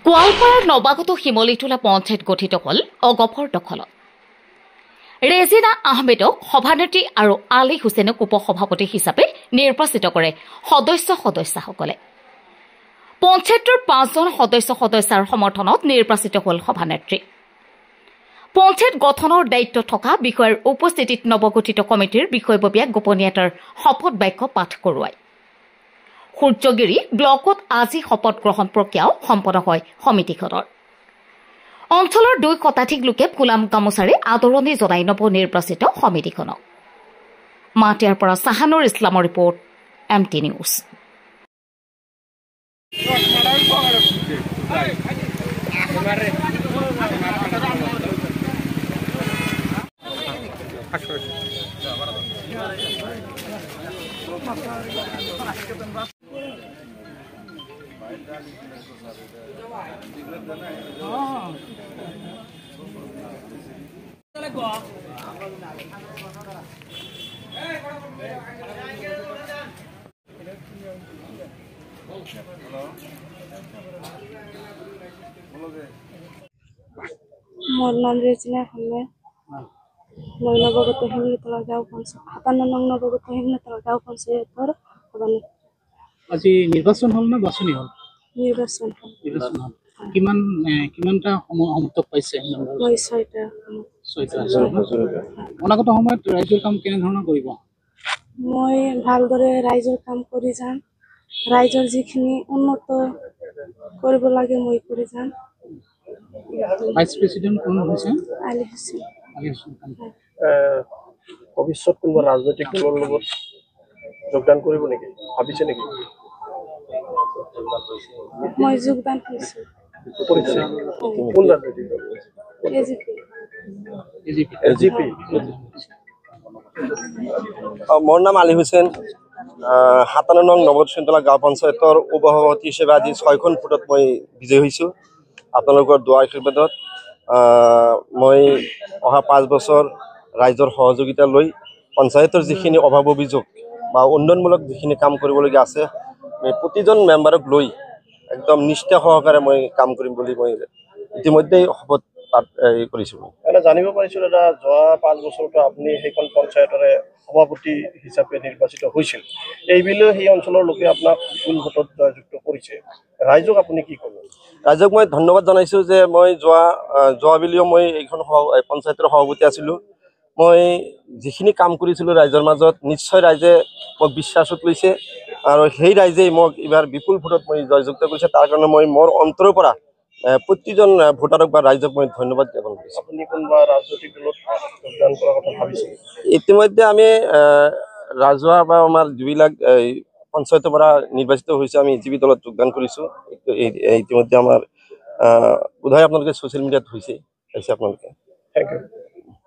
গোৱালপাৰাৰ নৱাগত শিমলিটোলা পঞ্চায়ত গঠিত হ'ল অগপৰ দখলত। ৰেজিনা আহমেদক সভানেত্ৰী আৰু আলী হুছেইনক উপসভাপতি হিচাপে নিৰ্বাচিত কৰে সদস্যসকলে। পঞ্চায়তৰ 5জন সদস্যাৰ সমৰ্থনত নিৰ্বাচিত হ'ল সভানেত্ৰী। পঞ্চায়ত গঠনৰ দায়িত্ব থকা বিষয়াৰ উপস্থিতিত নৱগঠিত কমিটিৰ বিষয়ববীয়াক গোপনীয়তাৰ শপত বাক্য পাঠ কৰোৱায়। সূৰ্যগিৰি ব্লকত আজি শপত গ্ৰহণ প্ৰক্ৰিয়াও সম্পন্ন হয় সমিতিখনৰ। অঞ্চলৰ 2 শতাধিক লোকে ফুলাম গামোচাৰে আদৰণি জনাই নৱনিৰ্বাচিত সমিতিখনক। মাটিয়াৰ পৰা চাহানুৰ ইছলামৰ ৰিপৰ্ট MT নিউজ। मोर नाम रेजिना आहमेद। मैं नवगत हिमलीतला गाँव पंचायत 57 नং नवगत हिमलीतला गाँव पंचायतर सभानेत्री। আজি নিৰ্বাচন হল না বাছনি হল? নিৰ্বাচন হল। কিমানটা সমৰ্থক পাইছে? মই 6টা। অনাগত সময়ত ৰাইজৰ কাম কেনে ধৰণৰ কৰিব? মই ভালদৰে ৰাইজৰ কাম কৰি যাম। ৰাইজৰ যিখিনি উন্নত কৰিব লাগে মই কৰি যাম। ভাইস প্ৰেসিডেন্ট কোন হৈছে? আলী হুছেইন। ভৱিষ্যত কোনোবা ৰাজনৈতিক দলৰ লগত যোগদান কৰিব নেকি ভাবিছে নেকি? মই যোগদান কৰিছো। কোন ৰাজনৈতিক দল? এজিপি। মোৰ নাম আলী হুছেইন। 57 নং নৱগত হিমলীতলা গাঁও পঞ্চায়তৰ উপসভাপতি হিচাপে আজি 6খন ভোটত মই বিজয়ী হৈছোঁ। আপোনালোকৰ দুৱাৰ আশীৰ্বাদত মই অহা 5 বছৰ ৰাইজৰ সহযোগিতা লৈ পঞ্চায়তৰ যিখিনি অভাৱ অভিযোগ বা উন্নয়নমূলক যিখিনি কাম কৰিবলগীয়া আছে প্ৰতিজন মেম্বাৰক লৈ একদম নিষ্ঠা সহকাৰে মই কাম কৰিম বুলি মই ইতিমধ্যেই শপত কৰিছোঁ। এটা জানিব পাৰিছোঁ দাদা, যোৱা 5 বছৰতো আপুনি সেইখন পঞ্চায়তৰে সভাপতি হিচাপে নিৰ্বাচিত হৈছিল। এইবিলেও সেই অঞ্চলৰ লোকে আপোনাক বিপুল ভোটত জয়যুক্ত কৰিছে। ৰাইজক আপুনি কি ক'ব? ৰাইজক মই ধন্যবাদ জনাইছোঁ যে মই যোৱাবেলিও মই এইখন পঞ্চায়তৰ সভাপতি আছিলোঁ। মই যিখিনি কাম কৰিছিলোঁ ৰাইজৰ মাজত নিশ্চয় ৰাইজে মোক বিশ্বাসত লৈছে আৰু সেই ৰাইজেই মোক এইবাৰ বিপুল ভোটত মই জয়যুক্ত কৰিছে। তাৰ কাৰণে মই মোৰ অন্তৰৰ পৰা প্ৰতিজন ভোটাৰক বা ৰাইজক মই ধন্যবাদ জ্ঞাপন কৰিছোঁ। আপুনি কোনোবা ৰাজনৈতিক দলত যোগদান কৰাৰ কথা ভাবিছে? ইতিমধ্যে আমি ৰাজহুৱা বা আমাৰ যিবিলাক পঞ্চায়তৰ পৰা নিৰ্বাচিত হৈছে আমি এজিপি দলত যোগদান কৰিছোঁ। ইতিমধ্যে আমাৰ বোধহয় আপোনালোকে ছ'চিয়েল মিডিয়াত হৈছে আপোনালোকে। Thank U.